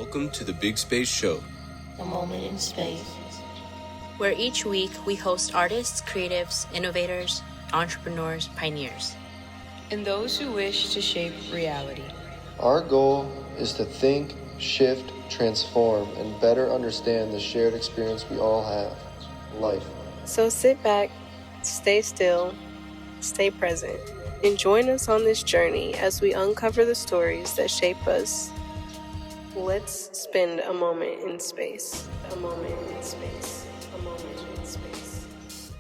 Welcome to the Big Space Show. A moment in space. Where each week we host artists, creatives, innovators, entrepreneurs, pioneers, and those who wish to shape reality. Our goal is to think, shift, transform, and better understand the shared experience we all have, life. So sit back, stay still, stay present, and join us on this journey as we uncover the stories that shape us. Let's spend a moment in space. A moment in space. A moment in space.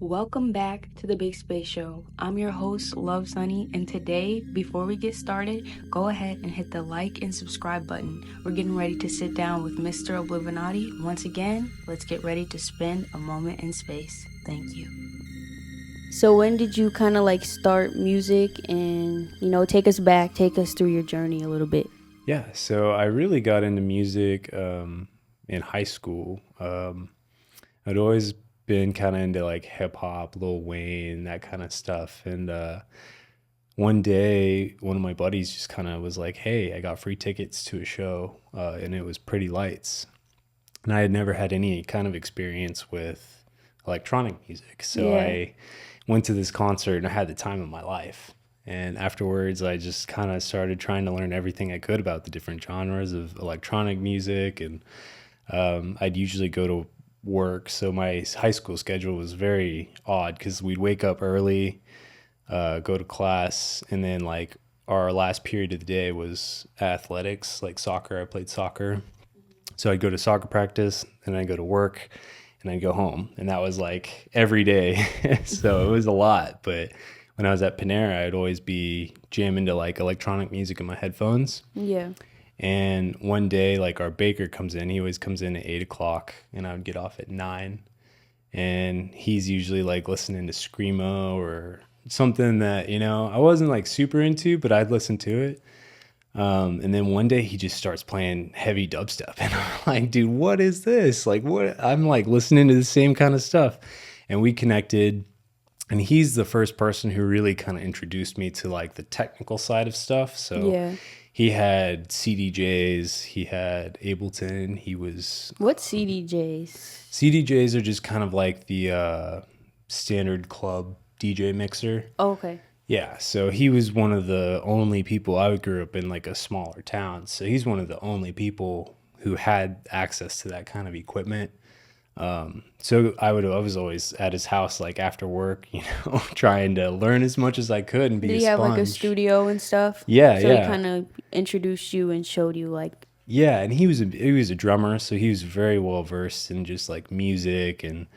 Welcome back to the Big Space Show. I'm your host, Love Sunny, and today, before we get started, go ahead and hit the like and subscribe button. We're getting ready to sit down with Mr. Oblivinatti. Once again, let's get ready to spend a moment in space. Thank you. So when did you kind of like start music and, take us through your journey a little bit? Yeah, so I really got into music in high school. I'd always been kind of into like hip hop, Lil Wayne, that kind of stuff. And one day, one of my buddies just kind of was like, "Hey, I got free tickets to a show," and it was Pretty Lights. And I had never had any kind of experience with electronic music, so I went to this concert and I had the time of my life. And afterwards, I just kind of started trying to learn everything I could about the different genres of electronic music. And I'd usually go to work. So my high school schedule was very odd because we'd wake up early, go to class, and then like our last period of the day was athletics, like soccer. I played soccer. So I'd go to soccer practice, and I'd go to work, and I'd go home. And that was like every day. So it was a lot. But when I was at Panera, I'd always be jamming to like electronic music in my headphones. Yeah. And one day, like our baker comes in. He always comes in at 8:00, and I would get off at 9. And he's usually like listening to Screamo or something that, I wasn't like super into, but I'd listen to it. And then one day he just starts playing heavy dubstep. And I'm like, dude, what is this? Like, what? I'm like listening to the same kind of stuff. And we connected. And he's the first person who really kind of introduced me to like the technical side of stuff. So he had CDJs, he had Ableton, he was... What's CDJs? CDJs are just kind of like the standard club DJ mixer. Oh, okay. Yeah, so he was one of the only people. I grew up in like a smaller town, so he's one of the only people who had access to that kind of equipment. So I was always at his house, like after work, trying to learn as much as I could and be a sponge. Did he have like a studio and stuff? Yeah, so he kind of introduced you and showed you like. Yeah, and he was a drummer, so he was very well versed in just like music, and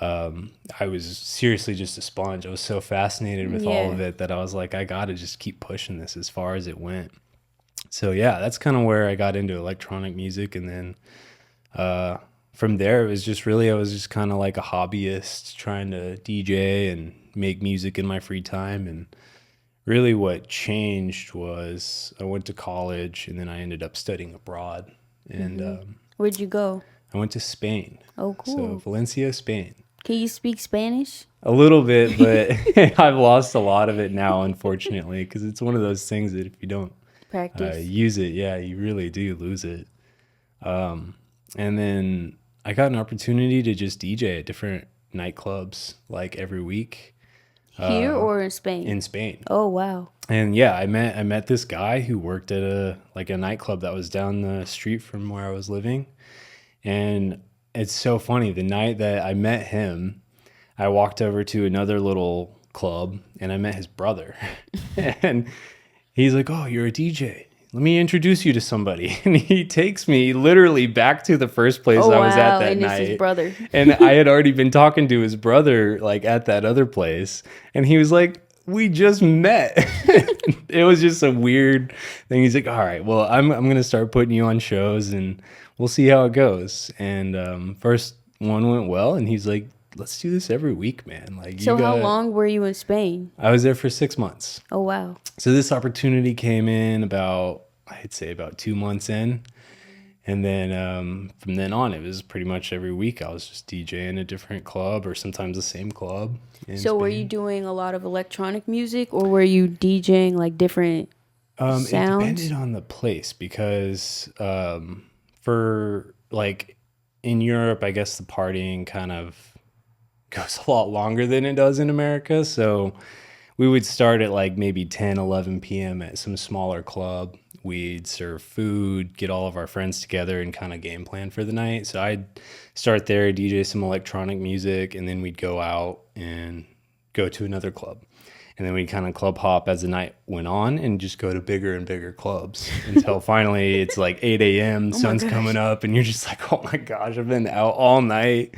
I was seriously just a sponge. I was so fascinated with all of it that I was like, I gotta just keep pushing this as far as it went. So yeah, that's kind of where I got into electronic music, and then from there, it was just really, I was just kind of like a hobbyist trying to DJ and make music in my free time. And really what changed was I went to college, and then I ended up studying abroad. And where'd you go? I went to Spain. Oh, cool. So Valencia, Spain. Can you speak Spanish? A little bit, but I've lost a lot of it now, unfortunately, because it's one of those things that if you don't practice, use it, you really do lose it. And then I got an opportunity to just DJ at different nightclubs like every week. Here or in Spain? In Spain. Oh, wow. And yeah, I met this guy who worked at a nightclub that was down the street from where I was living. And it's so funny. The night that I met him, I walked over to another little club and I met his brother. And he's like, "Oh, you're a DJ. Let me introduce you to somebody." And he takes me literally back to the first place I was at that night. And it's his brother. And I had already been talking to his brother like at that other place. And he was like, "We just met." It was just a weird thing. He's like, "All right, well, I'm going to start putting you on shows and we'll see how it goes." And first one went well. And he's like, "Let's do this every week, man." Like, so how long were you in Spain? I was there for 6 months. Oh, wow. So this opportunity came in I'd say about 2 months in. And then from then on, it was pretty much every week I was just DJing a different club or sometimes the same club. So were you doing a lot of electronic music or were you DJing like different sounds? It depended on the place because for like in Europe, I guess the partying kind of goes a lot longer than it does in America. So we would start at like maybe 10, 11 p.m. at some smaller club. We'd serve food, get all of our friends together and kind of game plan for the night. So I'd start there, DJ some electronic music, and then we'd go out and go to another club. And then we'd kind of club hop as the night went on and just go to bigger and bigger clubs until finally it's like 8 a.m., sun's coming up, and you're just like, oh my gosh, I've been out all night,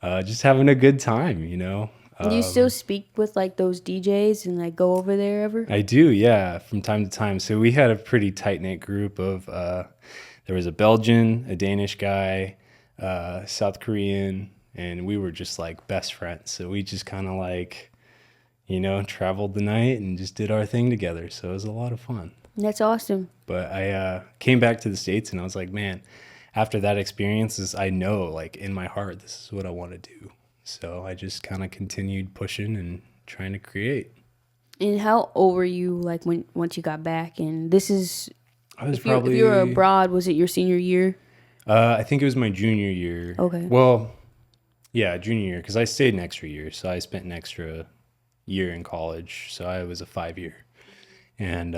just having a good time, you know? Do you still speak with like those DJs and like go over there ever? I do, yeah, from time to time. So we had a pretty tight-knit group of, there was a Belgian, a Danish guy, South Korean, and we were just like best friends. So we just kind of like, you know, traveled the night and just did our thing together. So it was a lot of fun. That's awesome. But I came back to the States and I was like, man, after that experience, I know like in my heart, this is what I want to do. So I just kind of continued pushing and trying to create. And how old were you like once you got back? And this is, I was if you were abroad, was it your senior year? I think it was my junior year. Okay. Well, yeah, junior year, because I stayed an extra year. So I spent an extra year in college. So I was a 5-year. And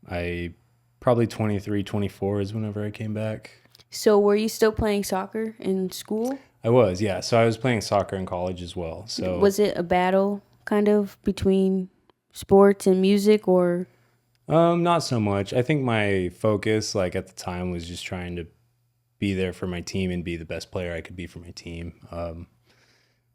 I probably 23, 24 is whenever I came back. So were you still playing soccer in school? I was, yeah. So I was playing soccer in college as well. So was it a battle kind of between sports and music, or? Not so much. I think my focus, like at the time, was just trying to be there for my team and be the best player I could be for my team.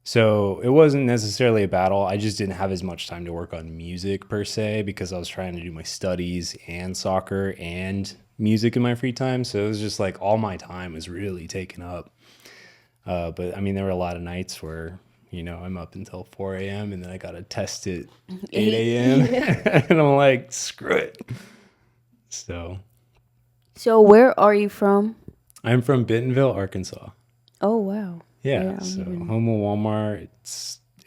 So it wasn't necessarily a battle. I just didn't have as much time to work on music per se because I was trying to do my studies and soccer and music in my free time. So it was just like all my time was really taken up. But I mean, there were a lot of nights where, you know, I'm up until 4 a.m. and then I got to test at 8 a.m. and I'm like, screw it. So where are you from? I'm from Bentonville, Arkansas. Oh, wow. Yeah, so home of Walmart.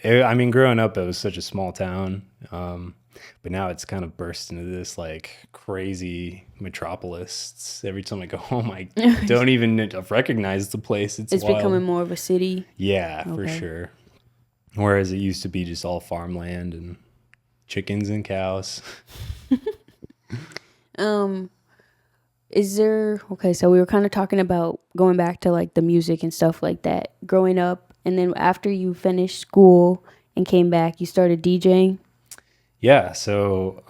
I mean, growing up, it was such a small town. But now it's kind of burst into this like crazy metropolis. Every time I go home, I don't even recognize the place. It's wild. Becoming more of a city. Yeah, for sure. Whereas it used to be just all farmland and chickens and cows. So we were kind of talking about going back to like the music and stuff like that, growing up, and then after you finished school and came back, you started DJing. Yeah, so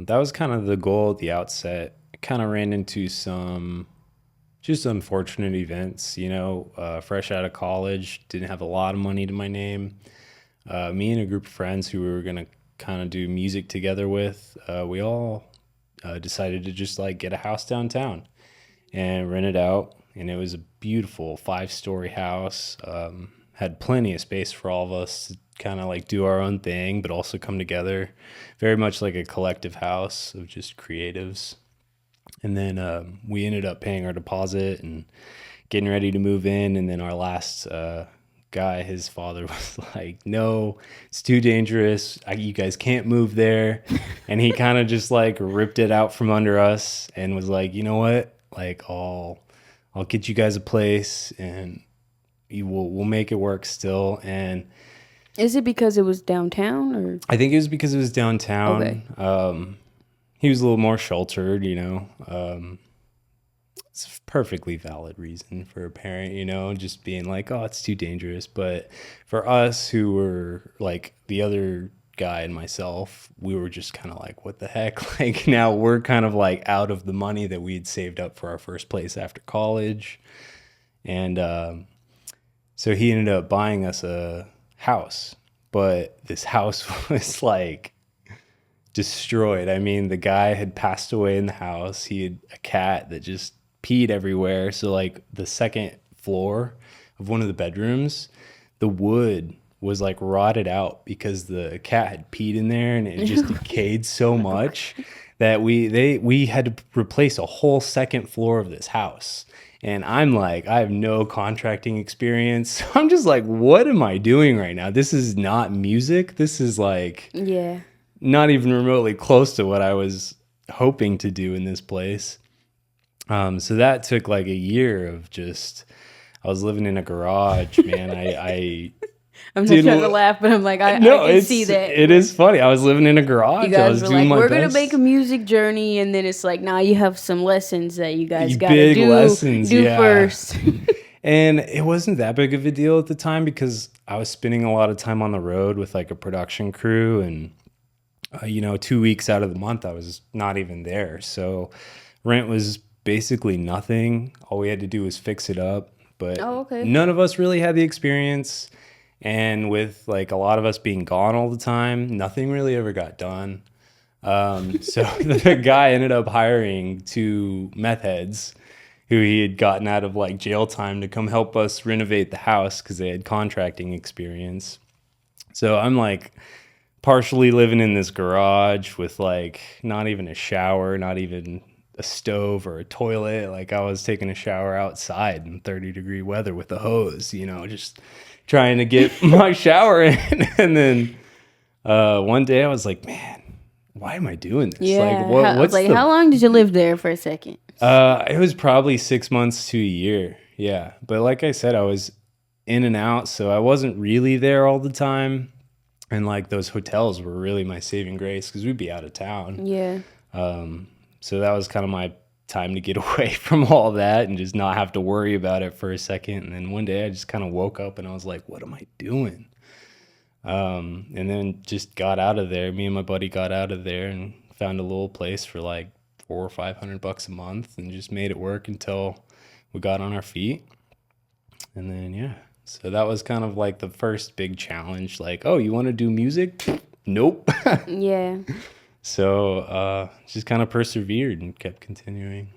that was kind of the goal at the outset. I kind of ran into some just unfortunate events, you know, fresh out of college, didn't have a lot of money to my name. Me and a group of friends who we were going to kind of do music together with, we all decided to just like get a house downtown and rent it out. And it was a beautiful 5-story house, had plenty of space for all of us to kind of like do our own thing, but also come together. Very much like a collective house of just creatives. And then we ended up paying our deposit and getting ready to move in. And then our last guy, his father was like, no, it's too dangerous. You guys can't move there. And he kind of just like ripped it out from under us and was like, you know what? Like I'll get you guys a place and we'll make it work still. And is it because it was downtown, or? I think it was because it was downtown. Okay. He was a little more sheltered, you know. It's a perfectly valid reason for a parent, you know, just being like, oh, it's too dangerous. But for us who were like the other guy and myself, we were just kind of like, what the heck? Like now we're kind of like out of the money that we had saved up for our first place after college. And so he ended up buying us a house, but this house was like destroyed. I mean, the guy had passed away in the house. He had a cat that just peed everywhere. So like the second floor of one of the bedrooms, the wood was like rotted out because the cat had peed in there and it just decayed so much that we had to replace a whole second floor of this house. And I'm like, I have no contracting experience. So I'm just like, what am I doing right now? This is not music. This is like, yeah, not even remotely close to what I was hoping to do in this place. So that took like a year of just, I was living in a garage, man. I'm not trying to laugh, but I'm like, I can see that. It is funny. I was living in a garage. You guys were like, we're going to make a music journey, and then it's like, now you have some lessons that you guys got to big do lessons, yeah. first. And it wasn't that big of a deal at the time because I was spending a lot of time on the road with like a production crew, and 2 weeks out of the month I was not even there. So rent was basically nothing. All we had to do was fix it up. But none of us really had the experience. And with like a lot of us being gone all the time, nothing really ever got done. So the guy ended up hiring 2 meth heads who he had gotten out of like jail time to come help us renovate the house because they had contracting experience. So I'm like partially living in this garage with like not even a shower, not even a stove or a toilet. Like I was taking a shower outside in 30-degree weather with a hose, just trying to get my shower in. And then one day I was like, man, why am I doing this? Yeah. How long did you live there for a second? It was probably 6 months to a year. Yeah. But like I said, I was in and out, so I wasn't really there all the time. And like those hotels were really my saving grace because we'd be out of town. Yeah. So that was kind of my time to get away from all that and just not have to worry about it for a second. And then one day I just kind of woke up and I was like, what am I doing? And then just got out of there. Me and my buddy got out of there and found a little place for like $400 or $500 a month and just made it work until we got on our feet. And then, yeah. So that was kind of like the first big challenge. Like, oh, you want to do music? Nope. Yeah. So just kind of persevered and kept continuing.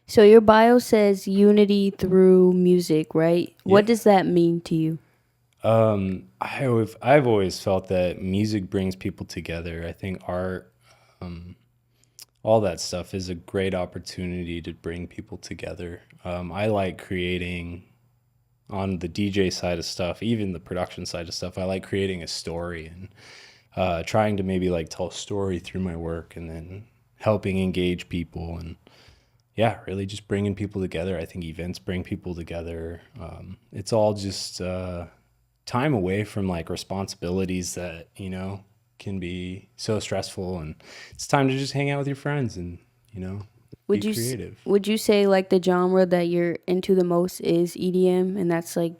So your bio says unity through music, right? Yeah. What does that mean to you? I've always felt that music brings people together. I think art, all that stuff is a great opportunity to bring people together. I like creating on the DJ side of stuff, even the production side of stuff. I like creating a story and trying to maybe like tell a story through my work and then helping engage people and really just bringing people together. I think events bring people together. It's all just time away from like responsibilities that, can be so stressful, and it's time to just hang out with your friends and, be creative. Would you say like the genre that you're into the most is EDM, and that's like...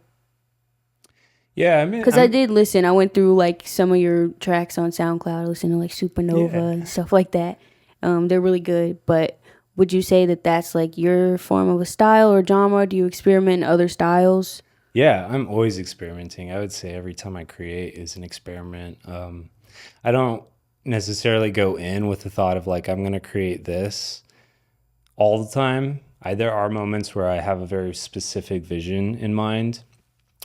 Yeah, I mean... Because I did listen. I went through like some of your tracks on SoundCloud, listening to like Supernova and stuff like that. They're really good, but would you say that that's like your form of a style or genre? Do you experiment in other styles? Yeah, I'm always experimenting. I would say every time I create is an experiment. I don't necessarily go in with the thought of like, I'm going to create this all the time. There are moments where I have a very specific vision in mind,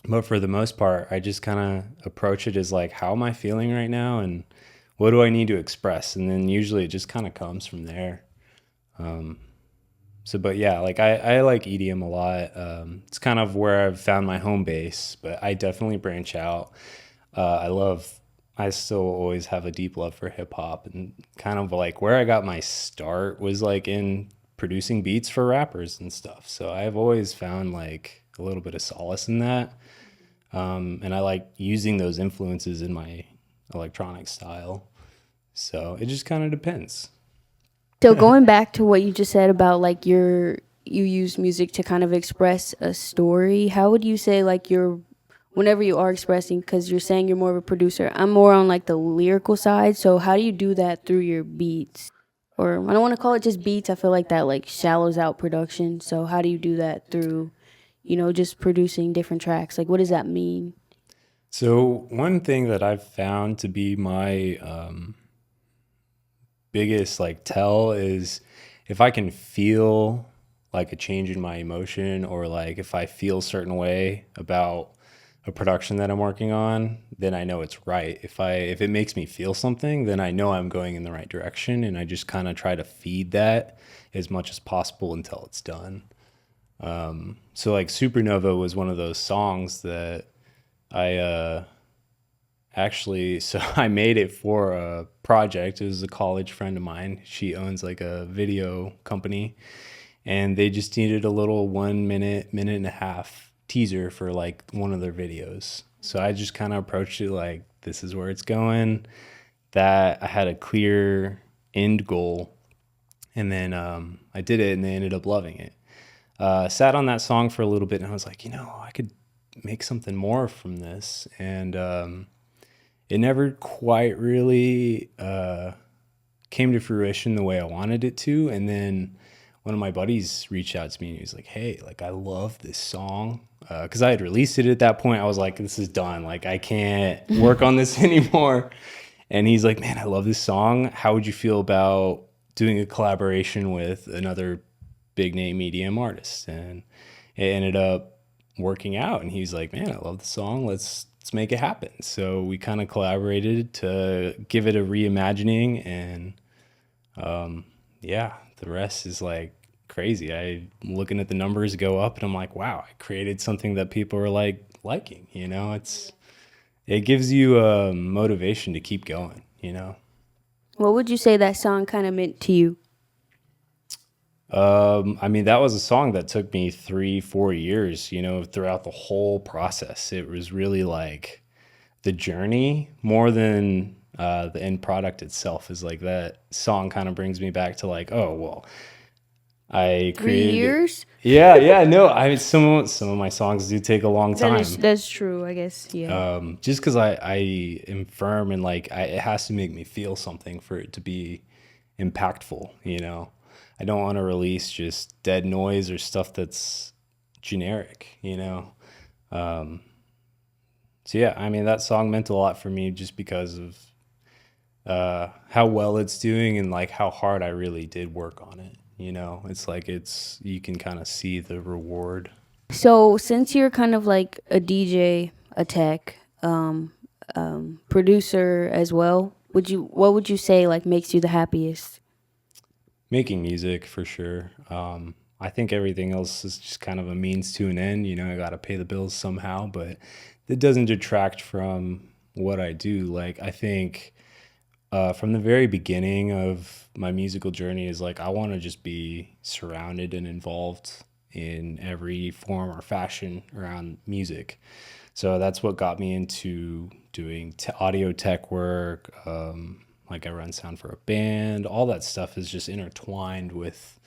but for the most part, I just kind of approach it as like, how am I feeling right now? And what do I need to express? And then usually it just kind of comes from there. But yeah, like I like EDM a lot. It's kind of where I've found my home base, but I definitely branch out. I still always have a deep love for hip hop, and kind of like where I got my start was like in producing beats for rappers and stuff. So I've always found like a little bit of solace in that. And I like using those influences in my electronic style. So it just kind of depends. So going back to what you just said about like you use music to kind of express a story, how would you say like whenever you are expressing, because you're saying you're more of a producer, I'm more on like the lyrical side, so how do you do that through your beats? Or I don't want to call it just beats, I feel like that like shallows out production, so how do you do that through, just producing different tracks? Like what does that mean? So one thing that I've found to be my biggest like tell is if I can feel like a change in my emotion, or like if I feel a certain way about a production that I'm working on, then I know it's right. If it makes me feel something, then I know I'm going in the right direction, and I just kind of try to feed that as much as possible until it's done. So like Supernova was one of those songs that I actually, so I made it for a project. It was a college friend of mine. She owns like a video company, and they just needed a little 1 minute, minute and a half teaser for like one of their videos. So I just kind of approached it like, this is where it's going. That I had a clear end goal, and then I did it, and they ended up loving it. Sat on that song for a little bit, and I was like, I could make something more from this, and it never quite really came to fruition the way I wanted it to. And then one of my buddies reached out to me, and he was like, hey, like, I love this song. Because I had released it at that point. I was like, this is done. Like, I can't work on this anymore. And he's like, man, I love this song. How would you feel about doing a collaboration with another big name EDM artist? And it ended up working out. And he's like, man, I love the song. Let's make it happen. So we kind of collaborated to give it a reimagining. And yeah, the rest is like crazy. I'm looking at the numbers go up, and I'm like, wow, I created something that people are like liking. It gives you a motivation to keep going. What would you say that song kind of meant to you? I mean, that was a song that took me 3-4 years, throughout the whole process. It was really like the journey more than the end product itself. Is like that song kind of brings me back to like, oh, well, I created 3 years? Yeah, no, I mean, some of my songs do take a long time. That's true, I guess. Yeah. Just because I am firm, and like it has to make me feel something for it to be impactful. I don't want to release just dead noise or stuff that's generic. So yeah, I mean, that song meant a lot for me just because of how well it's doing, and like how hard I really did work on it. It's like you can kind of see the reward. So since you're kind of like a DJ, a tech, producer as well, what would you say like makes you the happiest? Making music, for sure. I think everything else is just kind of a means to an end. I got to pay the bills somehow, but it doesn't detract from what I do. Like, I think from the very beginning of my musical journey is like, I want to just be surrounded and involved in every form or fashion around music. So that's what got me into doing audio tech work. Like, I run sound for a band. All that stuff is just intertwined with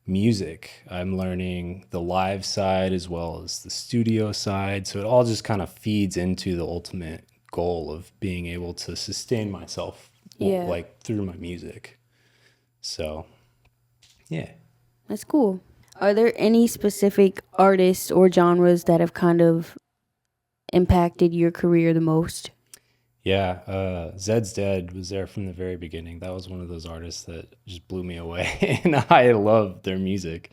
music. I'm learning the live side as well as the studio side. So it all just kind of feeds into the ultimate goal of being able to sustain myself, like through my music. So, yeah. That's cool. Are there any specific artists or genres that have kind of impacted your career the most? Yeah, Zed's Dead was there from the very beginning. That was one of those artists that just blew me away, and I love their music.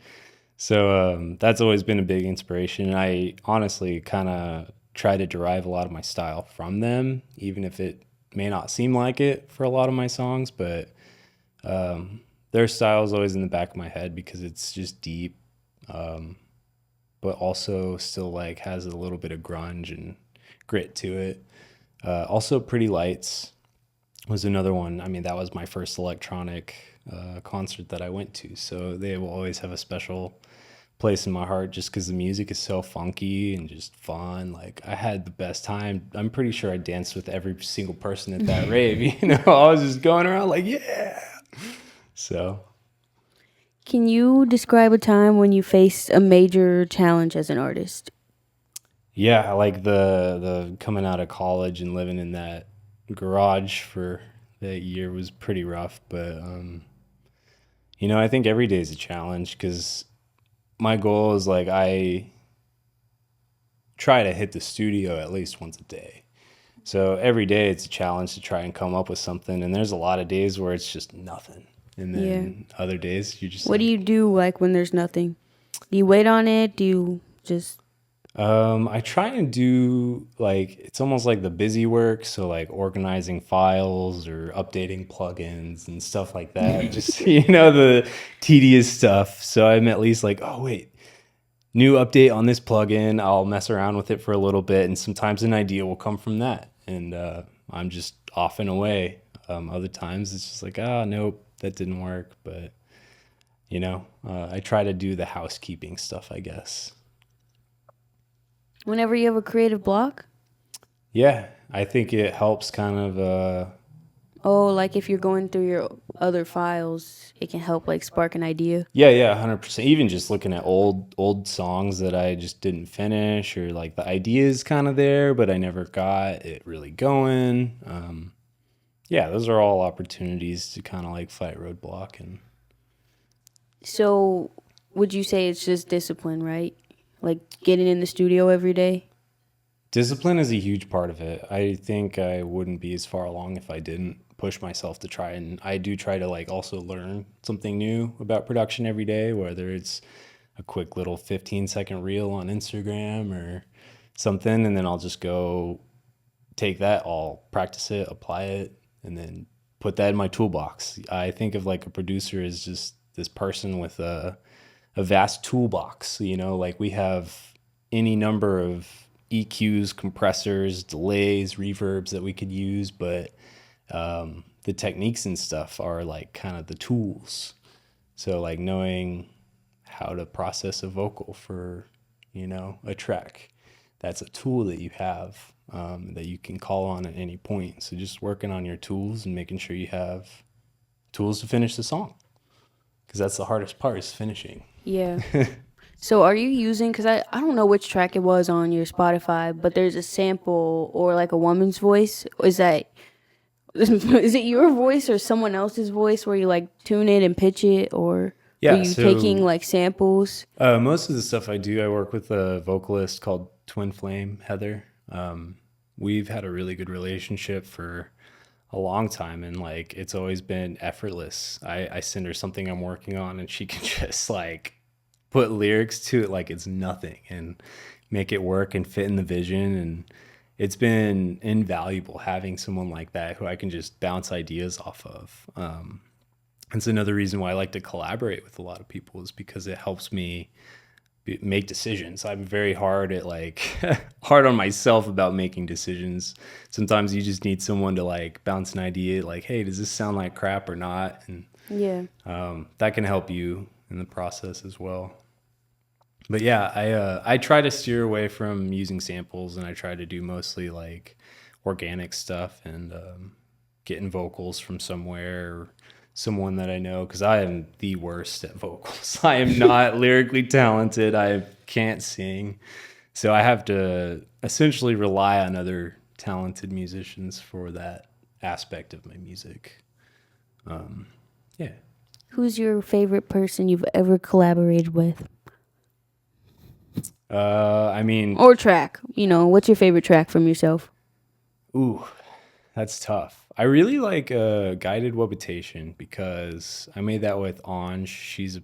So that's always been a big inspiration. And I honestly kind of try to derive a lot of my style from them, even if it may not seem like it for a lot of my songs. But their style is always in the back of my head because it's just deep, but also still like has a little bit of grunge and grit to it. Also, Pretty Lights was another one. I mean, that was my first electronic concert that I went to. So they will always have a special place in my heart just because the music is so funky and just fun. Like, I had the best time. I'm pretty sure I danced with every single person at that rave. I was just going around like, yeah. So. Can you describe a time when you faced a major challenge as an artist? Yeah, like the coming out of college and living in that garage for that year was pretty rough. But, I think every day is a challenge because my goal is like I try to hit the studio at least once a day. So every day it's a challenge to try and come up with something. And there's a lot of days where it's just nothing. And then other days you just... What do you do like when there's nothing? Do you wait on it? Do you just... I try and do like, it's almost like the busy work. So like organizing files or updating plugins and stuff like that. Just, the tedious stuff. So I'm at least like, oh wait, new update on this plugin. I'll mess around with it for a little bit. And sometimes an idea will come from that. And, I'm just off and away. Other times it's just like, ah, nope, that didn't work. But, I try to do the housekeeping stuff, I guess. Whenever you have a creative block? Yeah, I think it helps kind of, Oh, like if you're going through your other files, it can help like spark an idea. yeah, 100%. Even just looking at old songs that I just didn't finish, or like the idea is kind of there, but I never got it really going. Yeah, those are all opportunities to kind of like fight roadblock. And So, would you say it's just discipline, right? Like getting in the studio every day? discipline is a huge part of it. I think I wouldn't be as far along if I didn't push myself to try. And I do try to like also learn something new about production every day, whether it's a quick little 15-second reel on Instagram or something. And then I'll just go take that, I'll practice it, apply it, and then put that in my toolbox. I think of like a producer as just this person with a vast toolbox, like we have any number of EQs, compressors, delays, reverbs that we could use, but the techniques and stuff are like kind of the tools. So like knowing how to process a vocal for, a track, that's a tool that you have that you can call on at any point. So just working on your tools and making sure you have tools to finish the song, because that's the hardest part, is finishing. Yeah. So are you using, because I don't know which track it was on your Spotify, but there's a sample or like a woman's voice. Is it your voice or someone else's voice where you like tune it and pitch it, or Yeah, are you so taking like samples? most of the stuff I do, I work with a vocalist called Twin Flame, Heather. We've had a really good relationship for a long time, and like it's always been effortless. I send her something I'm working on and she can just like put lyrics to it like it's nothing and make it work and fit in the vision. And it's been invaluable having someone like that who I can just bounce ideas off of. It's another reason why I like to collaborate with a lot of people, is because it helps me make decisions. I'm very hard at like hard on myself about making decisions. Sometimes you just need someone to like bounce an idea, like, hey, does this sound like crap or not? And Yeah. that can help you in the process as well. But yeah, I try to steer away from using samples, and I try to do mostly like organic stuff and getting vocals from somewhere, or someone that I know, because I am the worst at vocals. I am not lyrically talented. I can't sing. So I have to essentially rely on other talented musicians for that aspect of my music. Yeah. Who's your favorite person you've ever collaborated with? I mean, Or track? What's your favorite track from yourself? ooh, that's tough. I really like Guided Wobitation, because I made that with Anj. She's a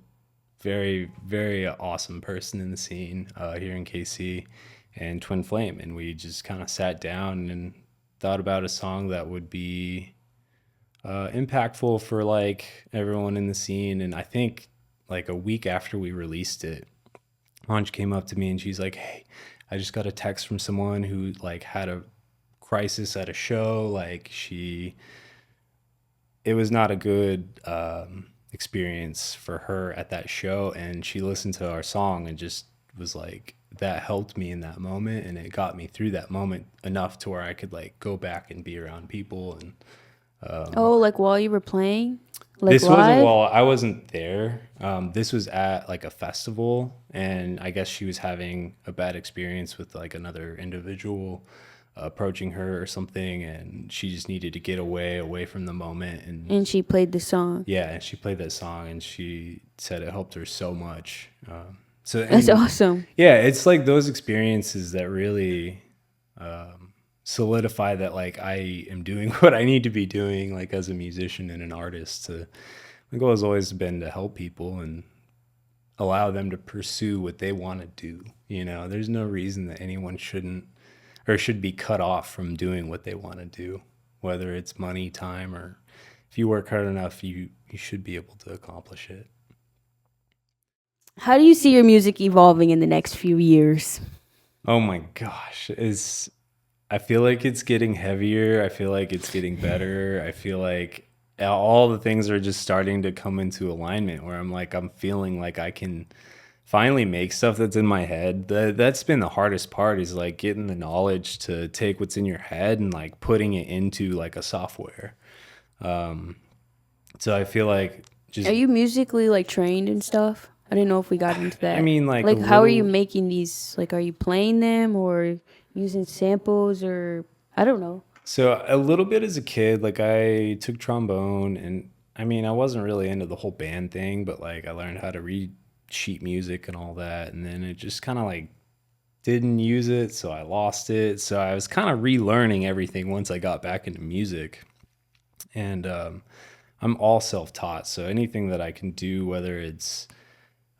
very, very awesome person in the scene here in KC, and Twin Flame. And we just kind of sat down and thought about a song that would be impactful for like everyone in the scene. And I think like a week after we released it, Anj came up to me and she's like, hey, I just got a text from someone who like had a crisis at a show. Like it was not a good experience for her at that show. And she listened to our song and just was like, that helped me in that moment. And it got me through that moment enough to where I could like go back and be around people. And Like while you were playing? Like this wasn't live? while I wasn't there. This was at like a festival, and I guess she was having a bad experience with like another individual approaching her or something, and she just needed to get away from the moment. And she played the song. Yeah, and she played that song, and she said it helped her so much. So That's awesome. yeah, it's like those experiences that really solidify that like I am doing what I need to be doing, like as a musician and an artist. My goal has always been to help people and allow them to pursue what they want to do. There's no reason that anyone shouldn't or should be cut off from doing what they want to do, whether it's money, time, or if you work hard enough, you should be able to accomplish it. How do you see your music evolving in the next few years? Oh my gosh, I feel like it's getting heavier. I feel like it's getting better. I feel like all the things are just starting to come into alignment where I'm feeling like I can finally make stuff that's in my head. That's been the hardest part, is like getting the knowledge to take what's in your head and like putting it into like a software. So I feel like just, Are you musically like trained and stuff? I didn't know if we got into that. I mean, like a how are you little, making these? Like, are you playing them or using samples or I don't know. so a little bit as a kid, like I took trombone, and I mean, I wasn't really into the whole band thing, but like I learned how to read sheet music and all that. And then it just kind of like didn't use it. So I lost it. So I was kind of relearning everything once I got back into music. And I'm all self-taught. So anything that I can do, whether it's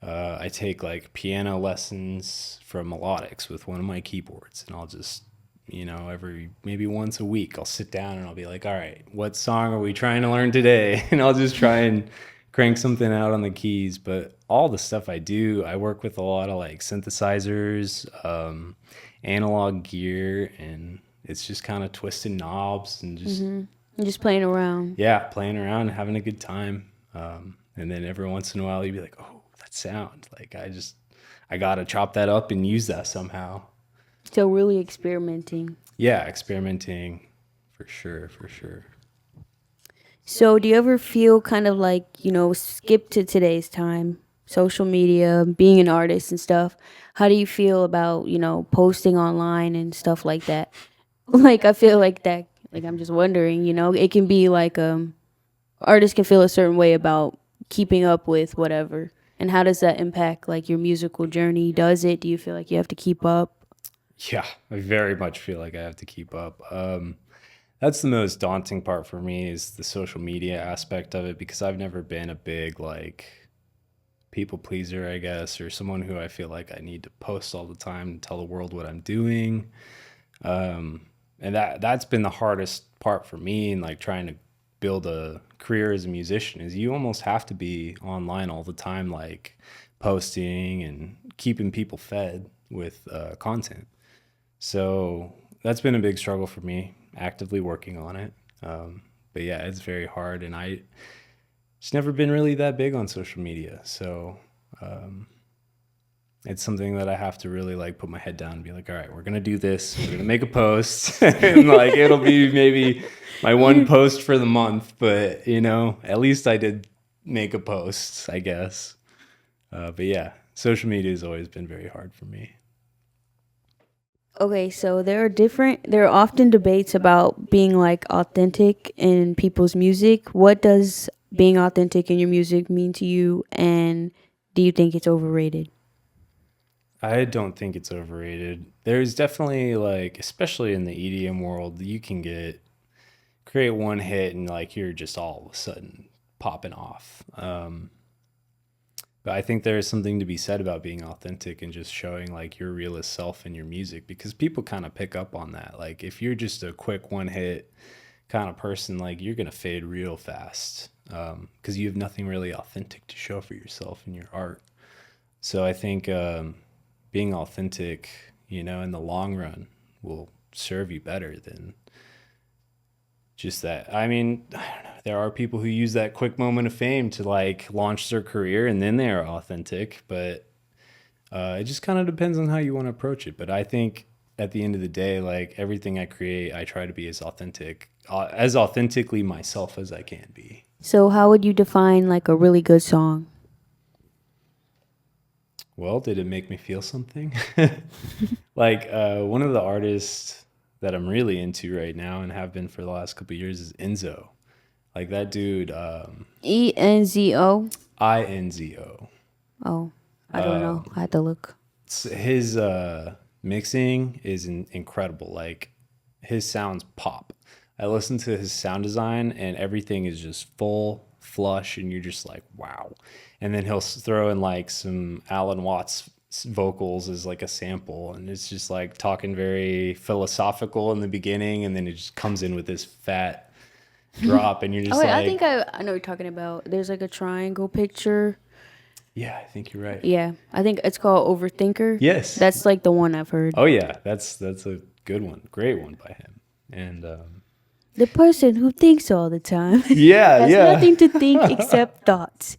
I take like piano lessons from Melodics with one of my keyboards, and I'll just, every maybe once a week, I'll sit down and I'll be like, all right, what song are we trying to learn today? And I'll just try and crank something out on the keys. But all the stuff I do, I work with a lot of like synthesizers, analog gear, and it's just kind of twisting knobs and just, Just playing around. yeah, playing around, having a good time. And then every once in a while, you'd be like, oh, that sound. Like, I got to chop that up and use that somehow. So really experimenting. Yeah, experimenting for sure, for sure. So do you ever feel kind of like, skip to today's time, social media, being an artist and stuff? How do you feel about, posting online and stuff like that? Like, I feel like that, like, I'm just wondering, it can be like, artists can feel a certain way about keeping up with whatever. And how does that impact like your musical journey? Do you feel like you have to keep up? Yeah, I very much feel like I have to keep up. That's the most daunting part for me, is the social media aspect of it, because I've never been a big like people pleaser, I guess, or someone who I feel like I need to post all the time to tell the world what I'm doing. And that's been the hardest part for me, and like trying to build a career as a musician, is you almost have to be online all the time, like posting and keeping people fed with content. So that's been a big struggle for me, actively working on it. But yeah, it's very hard, and I just never been really that big on social media. So it's something that I have to really like put my head down and be like, all right, we're gonna do this. We're gonna make a post, and like it'll be maybe my one post for the month, but at least I did make a post, I guess. But yeah, social media has always been very hard for me. Okay, so there are often debates about being like authentic in people's music. What does being authentic in your music mean to you, and do you think it's overrated? I don't think it's overrated. There's definitely like, especially in the EDM world, you can create one hit and like you're just all of a sudden popping off. But I think there is something to be said about being authentic and just showing like your realest self in your music, because people kind of pick up on that. Like if you're just a quick one hit kind of person, like you're gonna fade real fast, because you have nothing really authentic to show for yourself in your art. So I think being authentic, in the long run will serve you better than just that. I mean, I don't know. There are people who use that quick moment of fame to like launch their career, and then they are authentic, but it just kind of depends on how you want to approach it. But I think at the end of the day, like everything I create, I try to be as authentically myself as I can be. So how would you define like a really good song? Well, did it make me feel something? Like one of the artists that I'm really into right now and have been for the last couple of years is Enzo. Like that dude, ENZO? INZO. Oh, I don't know. I had to look. His mixing is incredible. Like his sounds pop. I listen to his sound design and everything is just full, flush, and you're just like, wow. And then he'll throw in like some Alan Watts vocals as like a sample, and it's just like talking very philosophical in the beginning, and then it just comes in with this fat drop, and you're just wait, like, I think I know what you're talking about. There's like a triangle picture. yeah, I think you're right. Yeah, I think it's called Overthinker. Yes. That's like the one I've heard. Oh yeah, that's a good one, great one by him. And The person who thinks all the time yeah, has yeah. nothing to think except thoughts.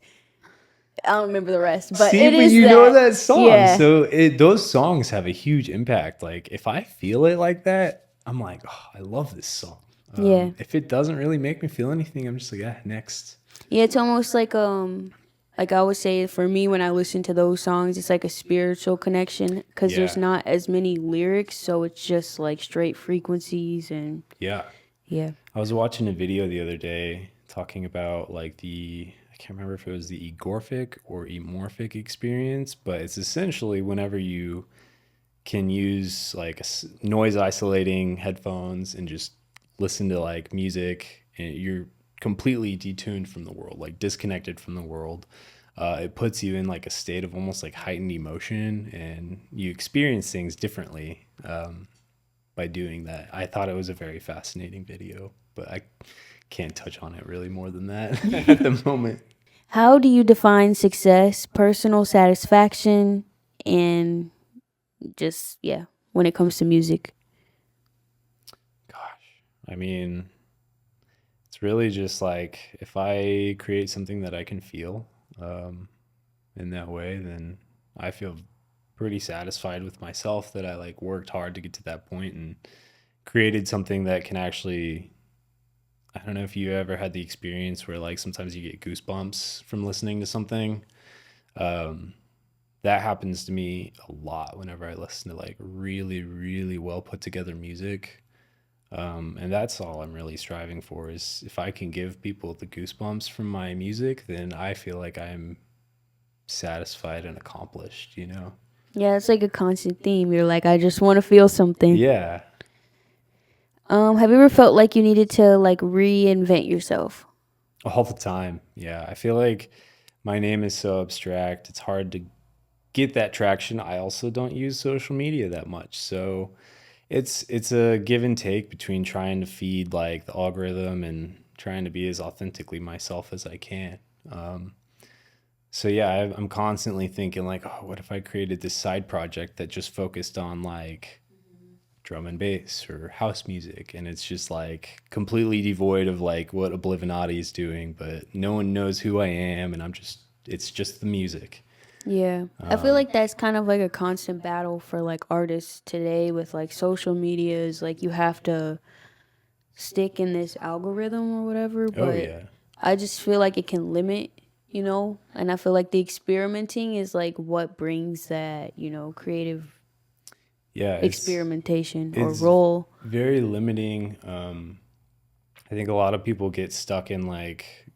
I don't remember the rest, but See, it but is you that. know that song. Yeah. So those songs have a huge impact. Like if I feel it like that, I'm like, oh, I love this song. Yeah. If it doesn't really make me feel anything, I'm just like, yeah, next. Yeah, it's almost like I would say for me when I listen to those songs, it's like a spiritual connection because there's Yeah. not as many lyrics, so it's just like straight frequencies and Yeah. yeah. I was watching a video the other day talking about like I can't remember if it was the egorphic or emorphic experience, but it's essentially whenever you can use like noise isolating headphones and just listen to like music and you're completely detuned from the world, like disconnected from the world. It puts you in like a state of almost like heightened emotion and you experience things differently by doing that. I thought it was a very fascinating video, but I can't touch on it really more than that at the moment. How do you define success, personal satisfaction, and just when it comes to music? Gosh, I mean, it's really just like if I create something that I can feel in that way, then I feel pretty satisfied with myself that I like worked hard to get to that point and created something that can actually. I don't know if you ever had the experience where like sometimes you get goosebumps from listening to something. That happens to me a lot whenever I listen to like really, really well put together music. And that's all I'm really striving for is if I can give people the goosebumps from my music, then I feel like I'm satisfied and accomplished, you know? Yeah, it's like a constant theme. You're like, I just want to feel something. Yeah. Have you ever felt like you needed to like reinvent yourself? All the time. Yeah. I feel like my name is so abstract. It's hard to get that traction. I also don't use social media that much. So it's a give and take between trying to feed like the algorithm and trying to be as authentically myself as I can. So yeah, I'm constantly thinking like, oh, what if I created this side project that just focused on like drum and bass or house music, and it's just like completely devoid of like what Oblivinatti is doing, but no one knows who I am, and it's just the music. Yeah. I feel like that's kind of like a constant battle for like artists today with like social media is like you have to stick in this algorithm or whatever, but Oh yeah. I just feel like it can limit, and I feel like the experimenting is like what brings that, creative experimentation or it's role. very limiting. I think a lot of people get stuck in like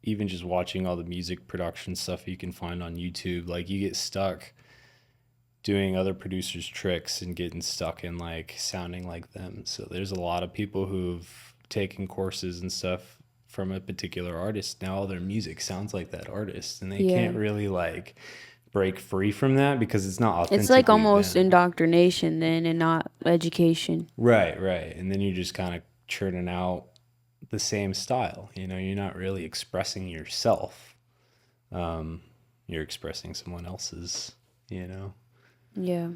even just watching all the music production stuff you can find on YouTube. Like you get stuck doing other producers' tricks and getting stuck in like sounding like them. So there's a lot of people who've taken courses and stuff from a particular artist. Now all their music sounds like that artist, and they can't really like break free from that because it's not authentic. It's like almost indoctrination then and not education. Right. And then you're just kind of churning out the same style. You're not really expressing yourself. You're expressing someone else's, Yeah.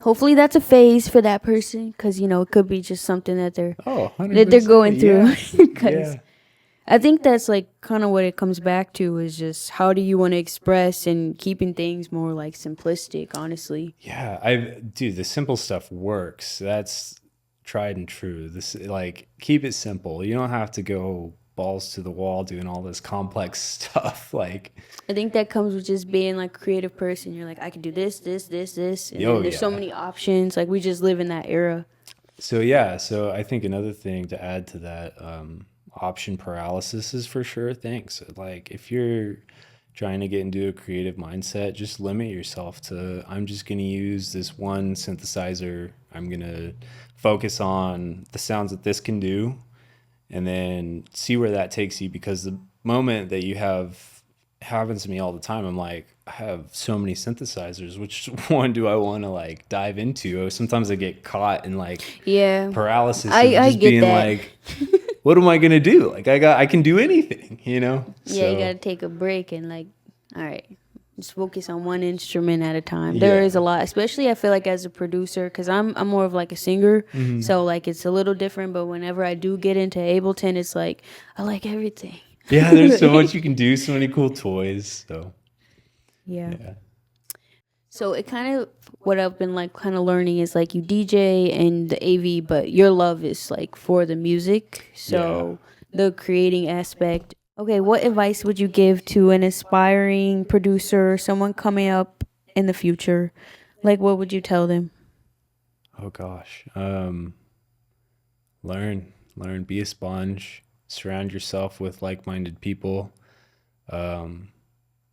Hopefully that's a phase for that person because, it could be just something that they're 100%, going through. Yeah. I think that's like kind of what it comes back to is just how do you want to express and keeping things more like simplistic, honestly. Yeah, dude, the simple stuff works. That's tried and true. This like keep it simple. You don't have to go balls to the wall doing all this complex stuff. Like I think that comes with just being like a creative person. You're like, I can do this, and then there's so many options. Like we just live in that era. So yeah, so I think another thing to add to that, option paralysis is for sure a thing. So like if you're trying to get into a creative mindset, just limit yourself to I'm just going to use this one synthesizer. I'm going to focus on the sounds that this can do and then see where that takes you, because the moment that you happens to me all the time, I'm like, I have so many synthesizers, which one do I want to like dive into? Sometimes I get caught in like paralysis of just being like what am I gonna do? Like I can do anything, So, you gotta take a break and like, all right, just focus on one instrument at a time. Yeah. There is a lot, especially I feel like as a producer, because I'm more of like a singer, so like it's a little different. But whenever I do get into Ableton, it's like I like everything. Yeah, there's so much you can do, so many cool toys. So Yeah. yeah. So it kind of what I've been like kind of learning is like you DJ and the AV, but your love is like for the music. So the creating aspect. Okay, what advice would you give to an aspiring producer, someone coming up in the future? Like, what would you tell them? Oh gosh. Learn, be a sponge, surround yourself with like-minded people.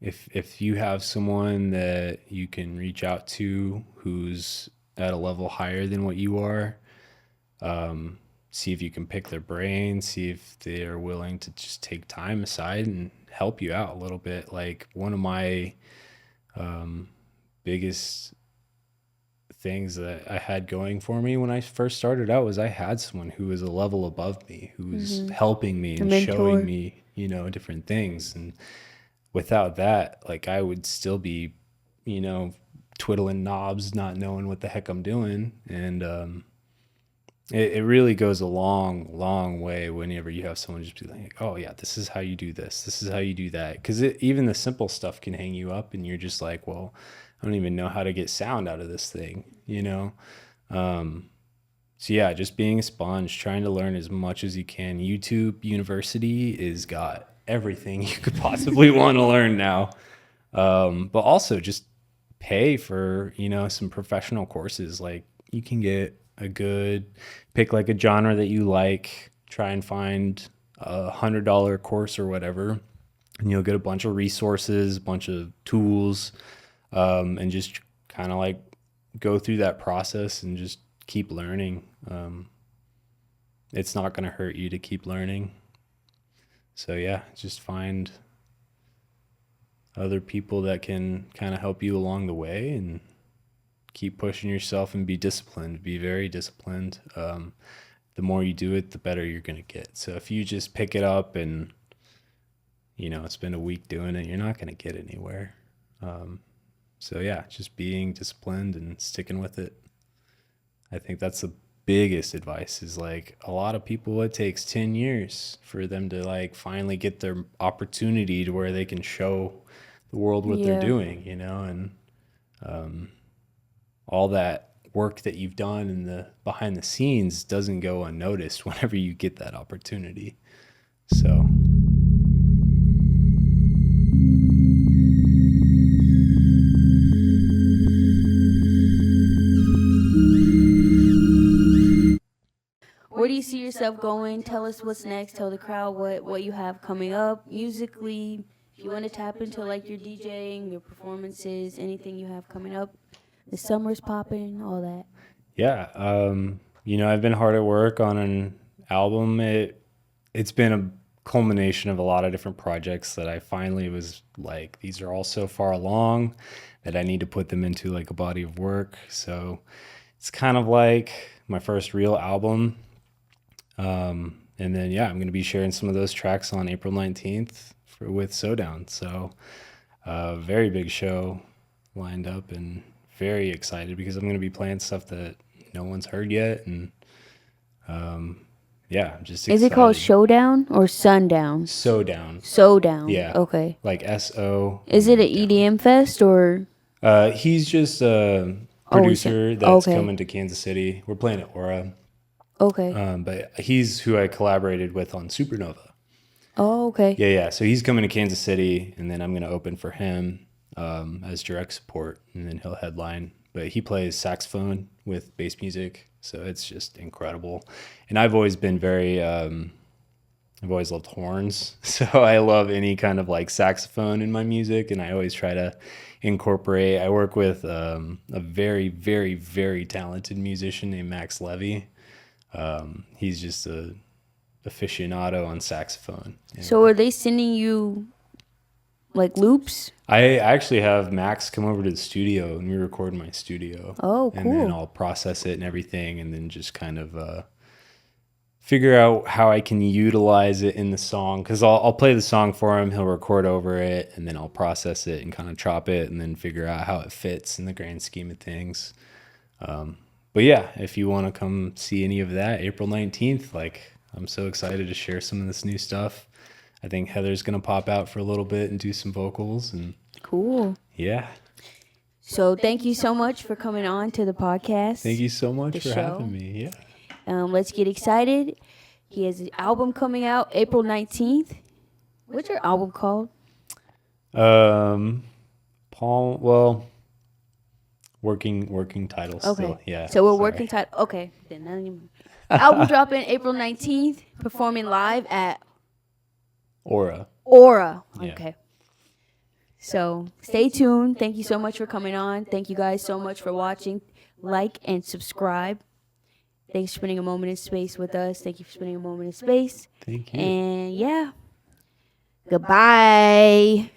If you have someone that you can reach out to who's at a level higher than what you are, see if you can pick their brain, see if they're willing to just take time aside and help you out a little bit. Like one of my biggest things that I had going for me when I first started out was I had someone who was a level above me, who was helping me and mentor. showing me, different things. And without that, like I would still be, twiddling knobs, not knowing what the heck I'm doing. And it really goes a long, long way whenever you have someone just be like, oh yeah, this is how you do this. This is how you do that. Because even the simple stuff can hang you up and you're just like, well, I don't even know how to get sound out of this thing, So yeah, just being a sponge, trying to learn as much as you can. YouTube University is got everything you could possibly want to learn now. But also just pay for, some professional courses. Like you can get pick like a genre that you like, try and find $100 course or whatever, and you'll get a bunch of resources, a bunch of tools, and just kind of like go through that process and just keep learning. It's not going to hurt you to keep learning. So yeah, just find other people that can kind of help you along the way and keep pushing yourself and be disciplined, be very disciplined. The more you do it, the better you're going to get. So if you just pick it up and, spend a week doing it, you're not going to get anywhere. So yeah, just being disciplined and sticking with it. I think that's the biggest advice is like a lot of people, it takes 10 years for them to like finally get their opportunity to where they can show the world what they're doing, and all that work that you've done in the behind the scenes doesn't go unnoticed whenever you get that opportunity. So Where do you see yourself going? Tell us what's next. Tell the crowd what you have coming up musically. If you want to tap into like your DJing, your performances, anything you have coming up. The summer's popping, all that. yeah, I've been hard at work on an album. It's been a culmination of a lot of different projects that I finally was like, these are all so far along that I need to put them into like a body of work. So it's kind of like my first real album. And then, yeah, I'm going to be sharing some of those tracks on April 19th with Sodown. So very big show lined up and very excited because I'm going to be playing stuff that no one's heard yet. And yeah, I'm just excited. Is it called Showdown or Sundown? Sodown. Sodown. Yeah. Okay. Like S-O. Is it an EDM fest or? He's just a producer that's coming to Kansas City. We're playing at Aura. Okay. But he's who I collaborated with on Supernova. Oh, okay. Yeah. So he's coming to Kansas City, and then I'm going to open for him as direct support, and then he'll headline. But he plays saxophone with bass music, so it's just incredible. And I've always been I've always loved horns, so I love any kind of like saxophone in my music, and I always try to incorporate. I work with a very, very, very talented musician named Max Levy. He's just a aficionado on saxophone. So are they sending you like loops? I actually have Max come over to the studio and we record in my studio. Oh, cool. And then I'll process it and everything and then just kind of figure out how I can utilize it in the song, because I'll play the song for him, he'll record over it, and then I'll process it and kind of chop it and then figure out how it fits in the grand scheme of things. But yeah, if you want to come see any of that, April 19th, like, I'm so excited to share some of this new stuff. I think Heather's going to pop out for a little bit and do some vocals, and Cool. yeah. So thank you so much for coming on to the podcast. Thank you so much The for show. having me. Yeah. Let's get excited. He has an album coming out April 19th. What's your album called? Working title Okay. still. Yeah. So we're sorry. working title. Okay. Then album dropping April 19th. Performing live at Aura. Aura. Yeah. Okay. So stay tuned. Thank you so much for coming on. Thank you guys so much for watching. Like and subscribe. Thanks for spending a moment in space with us. Thank you for spending a moment in space. Thank you. And yeah. Goodbye.